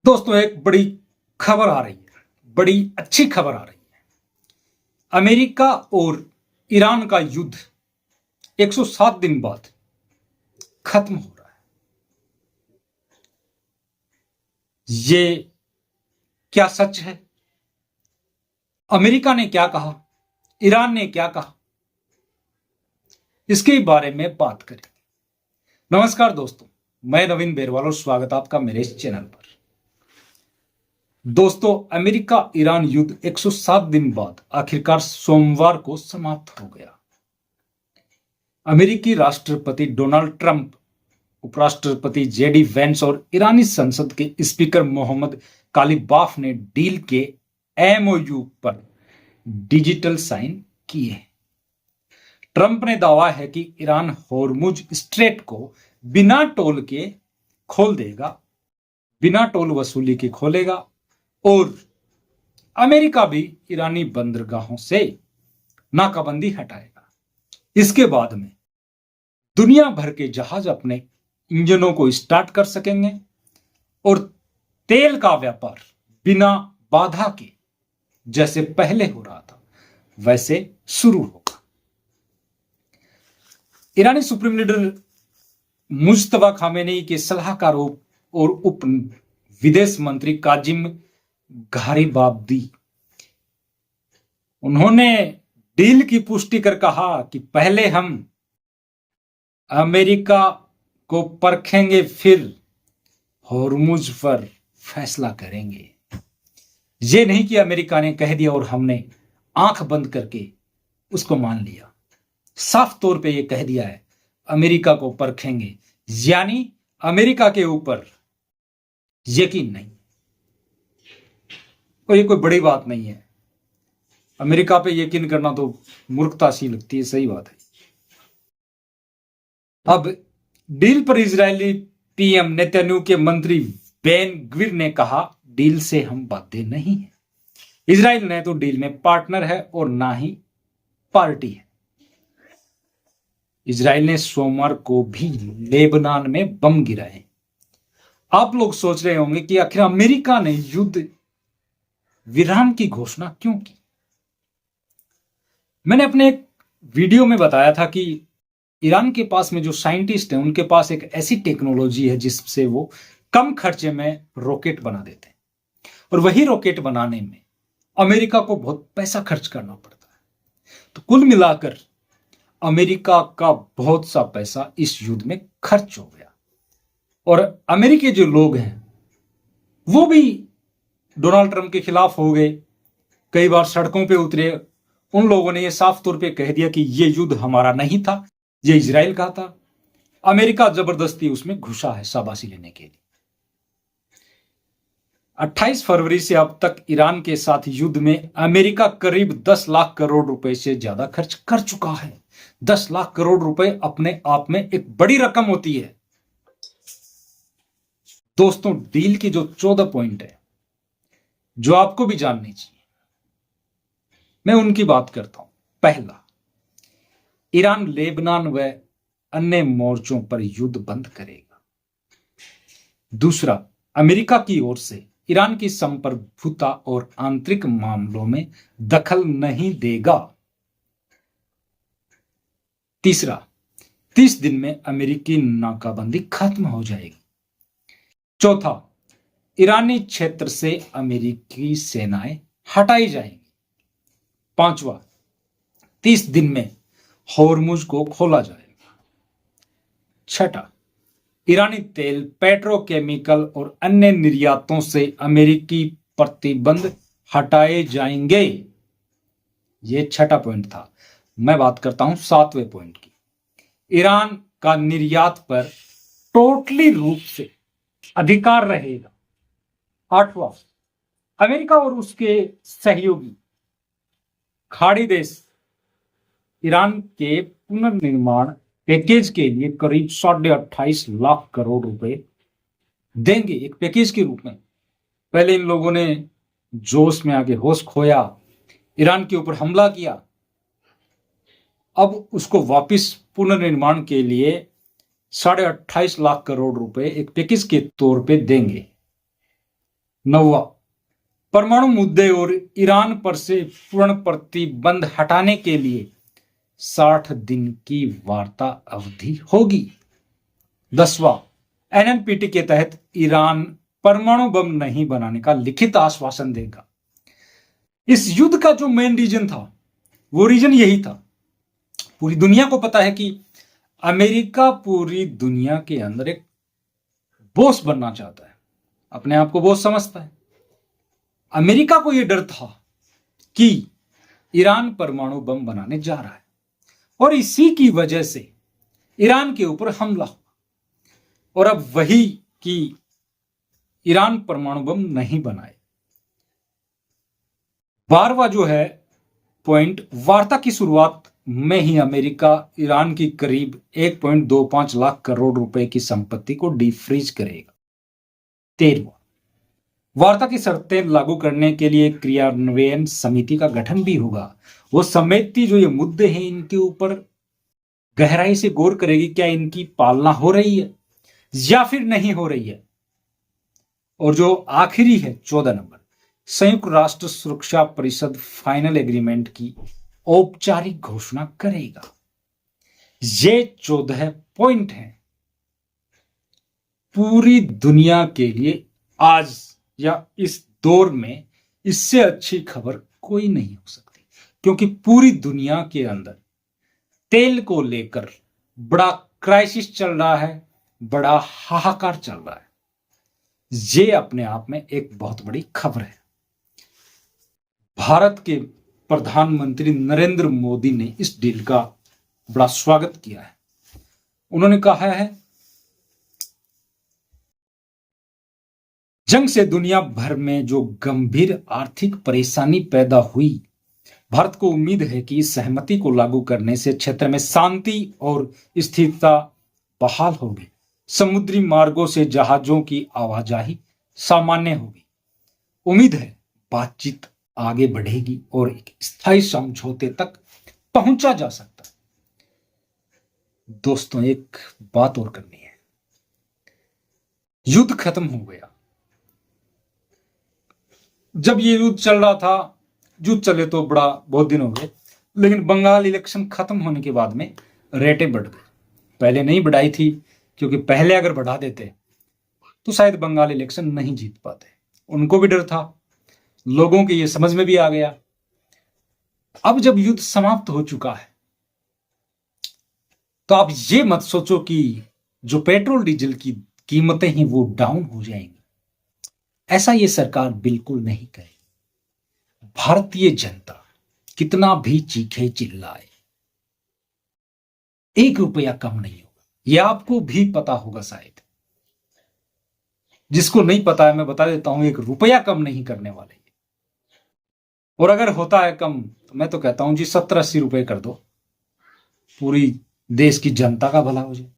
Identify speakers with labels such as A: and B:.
A: दोस्तों, एक बड़ी खबर आ रही है, बड़ी अच्छी खबर आ रही है। अमेरिका और ईरान का युद्ध 107 दिन बाद खत्म हो रहा है। ये क्या सच है? अमेरिका ने क्या कहा, ईरान ने क्या कहा, इसके बारे में बात करेंगे। नमस्कार दोस्तों, मैं नवीन बेरवाल और स्वागत आपका मेरे इस चैनल पर। दोस्तों, अमेरिका ईरान युद्ध 107 दिन बाद आखिरकार सोमवार को समाप्त हो गया। अमेरिकी राष्ट्रपति डोनाल्ड ट्रंप, उपराष्ट्रपति जेडी वेंस और ईरानी संसद के स्पीकर मोहम्मद कालिबाफ ने डील के एमओयू पर डिजिटल साइन किए। ट्रंप ने दावा है कि ईरान होर्मुज स्ट्रेट को बिना टोल के खोल देगा, बिना टोल वसूली के खोलेगा और अमेरिका भी ईरानी बंदरगाहों से नाकाबंदी हटाएगा। इसके बाद में दुनिया भर के जहाज अपने इंजनों को स्टार्ट कर सकेंगे और तेल का व्यापार बिना बाधा के, जैसे पहले हो रहा था, वैसे शुरू होगा। ईरानी सुप्रीम लीडर मुज्तबा खामेनी के सलाहकार और उप विदेश मंत्री काजिम गारिबाल्दी, उन्होंने डील की पुष्टि कर कहा कि पहले हम अमेरिका को परखेंगे, फिर होर्मुज पर फैसला करेंगे। ये नहीं कि अमेरिका ने कह दिया और हमने आंख बंद करके उसको मान लिया। साफ तौर पे ये कह दिया है अमेरिका को परखेंगे, यानी अमेरिका के ऊपर यकीन नहीं। और ये कोई बड़ी बात नहीं है। अमेरिका पे यकीन करना तो मूर्खता सी लगती है, सही बात है। अब डील पर इजरायली पीएम नेतन्याहू के मंत्री बेन ग्विर ने कहा, डील से हम बाध्य नहीं है। इजराइल ने तो डील में पार्टनर है और ना ही पार्टी है। इजराइल ने सोमवार को भी लेबनान में बम गिराए। आप लोग सोच रहे होंगे कि आखिर अमेरिका ने युद्ध विराम की घोषणा क्यों की। मैंने अपने एक वीडियो में बताया था कि ईरान के पास में जो साइंटिस्ट हैं, उनके पास एक ऐसी टेक्नोलॉजी है जिससे वो कम खर्चे में रॉकेट बना देते हैं, और वही रॉकेट बनाने में अमेरिका को बहुत पैसा खर्च करना पड़ता है। तो कुल मिलाकर अमेरिका का बहुत सा पैसा इस युद्ध में खर्च हो गया, और अमेरिकी जो लोग हैं वो भी डोनाल्ड ट्रंप के खिलाफ हो गए, कई बार सड़कों पे उतरे। उन लोगों ने यह साफ तौर पे कह दिया कि यह युद्ध हमारा नहीं था, यह इजराइल का था। अमेरिका जबरदस्ती उसमें घुसा है शाबाशी लेने के लिए। 28 फरवरी से अब तक ईरान के साथ युद्ध में अमेरिका करीब 10 लाख करोड़ रुपए से ज्यादा खर्च कर चुका है। 10 लाख करोड़ रुपए अपने आप में एक बड़ी रकम होती है। दोस्तों, डील की जो 14 पॉइंट है जो आपको भी जाननी चाहिए, मैं उनकी बात करता हूं। पहला, ईरान लेबनान व अन्य मोर्चों पर युद्ध बंद करेगा। दूसरा, अमेरिका की ओर से ईरान की संप्रभुता और आंतरिक मामलों में दखल नहीं देगा। तीसरा, 30 दिन में अमेरिकी नाकाबंदी खत्म हो जाएगी। चौथा, ईरानी क्षेत्र से अमेरिकी सेनाएं हटाई जाएंगी। पांचवा, 30 दिन में होर्मुज को खोला जाएगा। छठा, ईरानी तेल, पेट्रोकेमिकल और अन्य निर्यातों से अमेरिकी प्रतिबंध हटाए जाएंगे। यह छठा पॉइंट था। मैं बात करता हूं 7वें पॉइंट की। ईरान का निर्यात पर टोटली रूप से अधिकार रहेगा। 8वां, अमेरिका और उसके सहयोगी खाड़ी देश ईरान के पुनर्निर्माण पैकेज के लिए करीब 28.5 लाख करोड़ रुपए देंगे, एक पैकेज के रूप में। पहले इन लोगों ने जोश में आके होश खोया, ईरान के ऊपर हमला किया। अब उसको वापस पुनर्निर्माण के लिए 28.5 लाख करोड़ रुपए एक पैकेज के तौर पे देंगे। 9वां, परमाणु मुद्दे और ईरान पर से पूर्ण प्रतिबंध हटाने के लिए 60 दिन की वार्ता अवधि होगी। 10वां, एनएनपीटी के तहत ईरान परमाणु बम नहीं बनाने का लिखित आश्वासन देगा। इस युद्ध का जो मेन रीजन था वो रीजन यही था। पूरी दुनिया को पता है कि अमेरिका पूरी दुनिया के अंदर एक बॉस बनना चाहता है, अपने आप को बॉस समझता है। अमेरिका को यह डर था कि ईरान परमाणु बम बनाने जा रहा है और इसी की वजह से ईरान के ऊपर हमला हुआ। और अब वही कि ईरान परमाणु बम नहीं बनाए। 12वां जो है पॉइंट, वार्ता की शुरुआत में ही अमेरिका ईरान की करीब 1.25 लाख करोड़ रुपए की संपत्ति को डीफ्रीज करेगा। 13वां, वार्ता की शर्तें लागू करने के लिए क्रियान्वयन समिति का गठन भी होगा। वो समिति जो ये मुद्दे हैं इनके ऊपर गहराई से गौर करेगी, क्या इनकी पालना हो रही है या फिर नहीं हो रही है। और जो आखिरी है 14 नंबर, संयुक्त राष्ट्र सुरक्षा परिषद फाइनल एग्रीमेंट की औपचारिक घोषणा करेगा। ये 14 पॉइंट हैं। पूरी दुनिया के लिए आज या इस दौर में इससे अच्छी खबर कोई नहीं हो सकती, क्योंकि पूरी दुनिया के अंदर तेल को लेकर बड़ा क्राइसिस चल रहा है, बड़ा हाहाकार चल रहा है। ये अपने आप में एक बहुत बड़ी खबर है। भारत के प्रधानमंत्री नरेंद्र मोदी ने इस डील का बड़ा स्वागत किया है। उन्होंने कहा है, जंग से दुनिया भर में जो गंभीर आर्थिक परेशानी पैदा हुई, भारत को उम्मीद है कि इस सहमति को लागू करने से क्षेत्र में शांति और स्थिरता बहाल होगी। समुद्री मार्गों से जहाजों की आवाजाही सामान्य होगी। उम्मीद है बातचीत आगे बढ़ेगी और एक स्थायी समझौते तक पहुंचा जा सकता है। दोस्तों, एक बात और करनी है। युद्ध खत्म हो गया। जब ये युद्ध चल रहा था, युद्ध चले तो बहुत दिन हो गए, लेकिन बंगाल इलेक्शन खत्म होने के बाद में रेटें बढ़ गई। पहले नहीं बढ़ाई थी, क्योंकि पहले अगर बढ़ा देते तो शायद बंगाल इलेक्शन नहीं जीत पाते। उनको भी डर था, लोगों के ये समझ में भी आ गया। अब जब युद्ध समाप्त हो चुका है तो आप ये मत सोचो कि जो पेट्रोल डीजल की कीमतें हैं वो डाउन हो जाएंगी। ऐसा ये सरकार बिल्कुल नहीं करेगी। भारतीय जनता कितना भी चीखे चिल्लाए, 1 रुपया कम नहीं होगा। यह आपको भी पता होगा शायद। जिसको नहीं पता है मैं बता देता हूं, 1 रुपया कम नहीं करने वाले। और अगर होता है कम तो मैं तो कहता हूं जी 70-80 रुपए कर दो, पूरी देश की जनता का भला हो जाए।